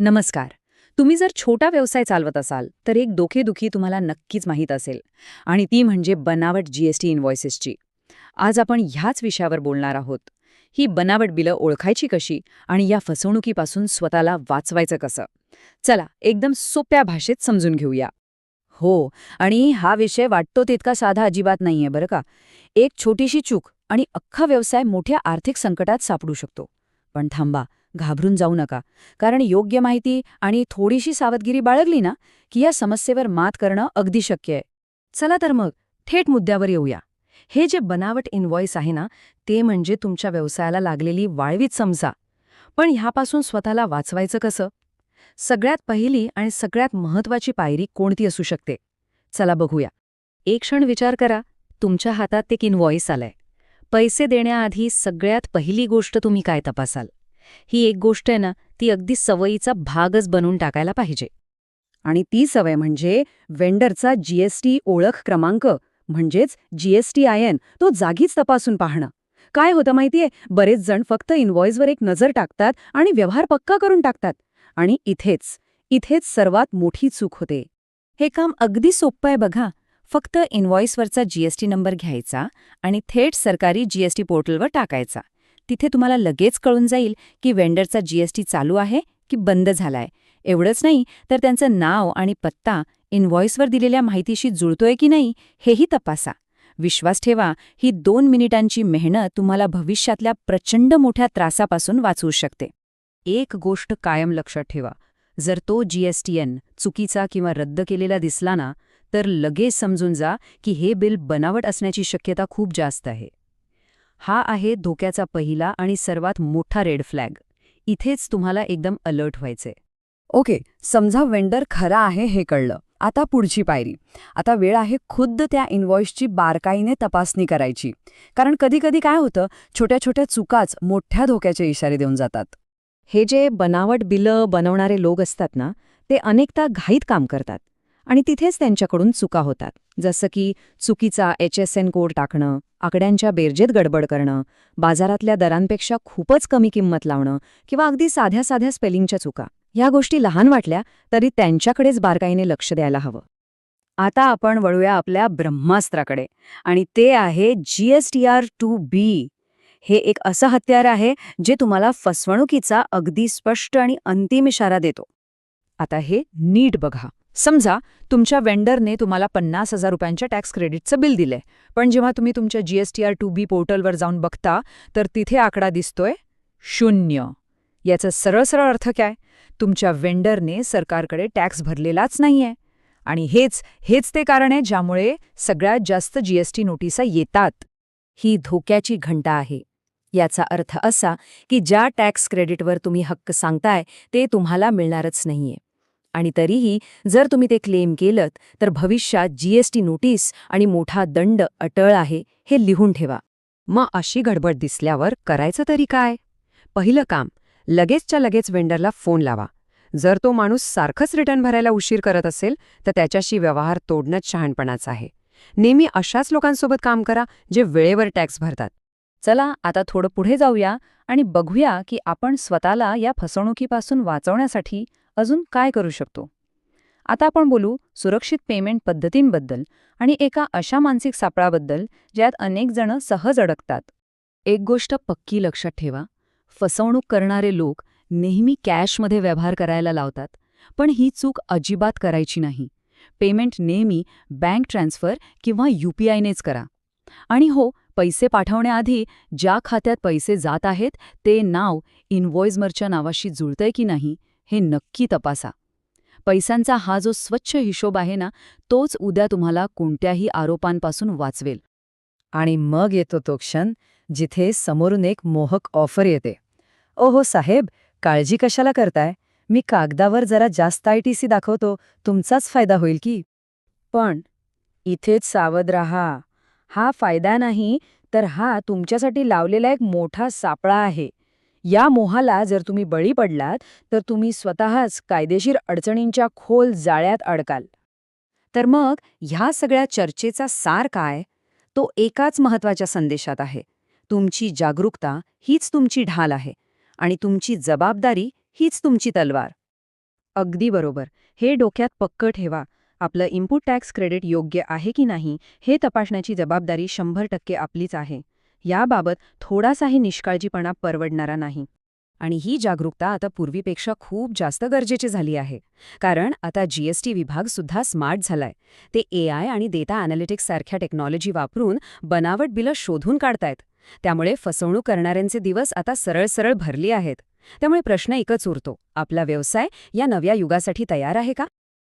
नमस्कार. तुम्ही जर छोटा व्यवसाय चालवत असाल तर एक डोकेदुखी तुम्हाला नक्कीच माहीत असेल आणि ती म्हणजे बनावट जीएसटी इनव्हॉइसेसची. आज आपण ह्याच विषयावर बोलणार आहोत. ही बनावट बिलं ओळखायची कशी आणि या फसवणुकीपासून स्वतःला वाचवायचं कसं. चला एकदम सोप्या भाषेत समजून घेऊया. हो, आणि हा विषय वाटतो तितका साधा अजिबात नाहीये बरं का. एक छोटीशी चूक आणि अख्खा व्यवसाय मोठ्या आर्थिक संकटात सापडू शकतो. पण थांबा, घाबरून जाऊ नका. कारण योग्य माहिती आणि थोडीशी सावधगिरी बाळगली ना, की या समस्येवर मात करणं अगदी शक्य आहे. चला तर मग थेट मुद्द्यावर येऊया. हे जे बनावट इनव्हॉइस आहे ना, ते म्हणजे तुमच्या व्यवसायाला लागलेली वाळवीच समजा. पण ह्यापासून स्वतःला वाचवायचं कसं? सगळ्यात पहिली आणि सगळ्यात महत्वाची पायरी कोणती असू शकते? चला बघूया. एक क्षण विचार करा, तुमच्या हातात एक इनव्हॉइस आलाय. पैसे देण्याआधी सगळ्यात पहिली गोष्ट तुम्ही काय तपासाल? ही एक गोष्ट आहे ना, ती अगदी सवयीचा भागच बनून टाकायला पाहिजे. आणि ती सवय म्हणजे वेंडरचा जीएसटी ओळख क्रमांक म्हणजेच GSTIN तो जागीच तपासून पाहणं. काय होतं माहितीये, बरेच जण फक्त इनव्हॉइसवर एक नजर टाकतात आणि व्यवहार पक्का करून टाकतात. आणि इथेच सर्वात मोठी चूक होते. हे काम अगदी सोपं आहे बघा. फक्त इनव्हॉइसवरचा जीएसटी नंबर घ्यायचा आणि थेट सरकारी जीएसटी पोर्टलवर टाकायचा. तिथे तुम्हाला लगेच कळून जाईल की वेंडरचा जीएसटी चालू आहे की बंद झालाय. एवढंच नाही तर त्यांचं नाव आणि पत्ता इनव्हॉइसवर दिलेल्या माहितीशी जुळतोय की नाही हेही तपासा. विश्वास ठेवा, ही 2 मिनिटांची मेहनत तुम्हाला भविष्यातल्या प्रचंड मोठ्या त्रासापासून वाचवू शकते. एक गोष्ट कायम लक्षात ठेवा, जर तो GSTN चुकीचा किंवा रद्द केलेला दिसला ना, तर लगेच समजून जा की हे बिल बनावट असण्याची शक्यता खूप जास्त आहे. हा आहे धोक्याचा पहिला आणि सर्वात मोठा रेड फ्लॅग. इथेच तुम्हाला एकदम अलर्ट व्हायचे. ओके, समजा वेंडर खरा आहे हे कळलं. आता पुढची पायरी. आता वेळ आहे खुद्द त्या इनव्हॉइसची बारकाईने तपासणी करायची. कारण कधीकधी काय होतं, छोट्या छोट्या चुकाच मोठ्या धोक्याचे इशारे देऊन जातात. हे जे बनावट बिलं बनवणारे लोक असतात ना, ते अनेकदा घाईत काम करतात आणि तिथेच त्यांच्याकडून चुका होतात. जसं की चुकीचा HSN कोड टाकणं, आकड्यांच्या बेरजेत गडबड करणं, बाजारातल्या दरांपेक्षा खूपच कमी किंमत लावणं किंवा अगदी साध्या साध्या स्पेलिंगच्या चुका. ह्या गोष्टी लहान वाटल्या तरी त्यांच्याकडेच बारकाईने लक्ष द्यायला हवं. आता आपण वळूया आपल्या ब्रह्मास्त्राकडे आणि ते आहे GSTR2B. हे एक असं हत्यार आहे जे तुम्हाला फसवणुकीचा अगदी स्पष्ट आणि अंतिम इशारा देतो. आता हे नीट बघा. समजा तुमच्या वेंडरने तुम्हाला 50,000 रुपयांच्या टॅक्स क्रेडिटचं बिल दिलंय, पण जेव्हा तुम्ही तुमच्या GSTR2B पोर्टलवर जाऊन बघता तर तिथे आकडा दिसतोय 0. याचा सरळ सरळ अर्थ काय? तुमच्या वेंडरने सरकारकडे टॅक्स भरलेलाच नाहीये. आणि हेच ते कारण आहे ज्यामुळे सगळ्यात जास्त GST नोटिसा येतात. ही धोक्याची घंटा आहे. याचा अर्थ असा की ज्या टॅक्स क्रेडिटवर तुम्ही हक्क सांगताय ते तुम्हाला मिळणारच नाहीये. आणि तरीही जर तुम्ही ते क्लेम केलत तर भविष्यात GST नोटीस आणि मोठा दंड अटळ आहे हे लिहून ठेवा. मग अशी गडबड दिसल्यावर करायचं तरी काय? पहिलं काम, लगेचच्या लगेच वेंडरला फोन लावा. जर तो माणूस सारखंच रिटर्न भरायला उशीर करत असेल तर त्याच्याशी व्यवहार तोडणंच शहाणपणाचं आहे. नेहमी अशाच लोकांसोबत काम करा जे वेळेवर टॅक्स भरतात. चला आता थोडं पुढे जाऊया आणि बघूया की आपण स्वतःला या फसवणुकीपासून वाचवण्यासाठी अजून काय करू शकतो. आता आपण बोलू सुरक्षित पेमेंट पद्धतींबद्दल आणि एका अशा मानसिक सापळाबद्दल ज्यात अनेक जण सहज अडकतात. एक गोष्ट पक्की लक्षात ठेवा, फसवणूक करणारे लोक नेहमी कॅशमध्ये व्यवहार करायला लावतात. पण ही चूक अजिबात करायची नाही. पेमेंट नेहमी बँक ट्रान्सफर किंवा UPIनेच करा. आणि हो, पैसे पाठवण्याआधी ज्या खात्यात पैसे जात आहेत ते नाव इनव्हॉइसवरच्या नावाशी जुळतंय की नाही हे नक्की तपासा. पैशांचा हा जो स्वच्छ हिशोब आहे ना, तोच उद्या तुम्हाला कोणत्याही आरोपांपासून वाचवेल. आणि मग येतो तो क्षण जिथे समोरून एक मोहक ऑफर येते. ओहो साहेब, काळजी कशाला करताय? मी कागदावर जरा जास्त ITC दाखवतो, तुमचाच फायदा होईल की. पण इथेच सावध राहा. हा फायदा नाही तर हा तुमच्यासाठी लावलेला एक मोठा सापळा आहे. या मोहाला जर तुम्ही बळी पडलात तर तुम्ही स्वतःच कायदेशीर अडचणींच्या खोल जाळ्यात अडकाल. तर मग ह्या सगळ्या चर्चेचा सार काय? तो एकाच महत्वाच्या संदेशात आहे. तुमची जागरूकता हीच तुमची ढाल आहे आणि तुमची जबाबदारी हीच तुमची तलवार. अगदी बरोबर. हे डोक्यात पक्क ठेवा. आपलं इनपुट टॅक्स क्रेडिट योग्य आहे की नाही हे तपासण्याची जबाबदारी 100% आपलीच आहे. याबाबत थोडासाही निष्काळजीपणा परवडणारा नाही. आणि ही जागरूकता आता पूर्वीपेक्षा खूप जास्त गरजेची झाली आहे. कारण आता जीएसटी विभाग सुद्धा स्मार्ट झालाय. ते AI आणि डेटा अॅनालिटिक्स सारख्या टेक्नॉलॉजी वापरून बनावट बिलं शोधून काढतायत. त्यामुळे फसवणूक करणाऱ्यांचे दिवस आता सरळ सरळ भरली आहेत. त्यामुळे प्रश्न एकच उरतो, आपला व्यवसाय या नव्या युगासाठी तयार आहे का?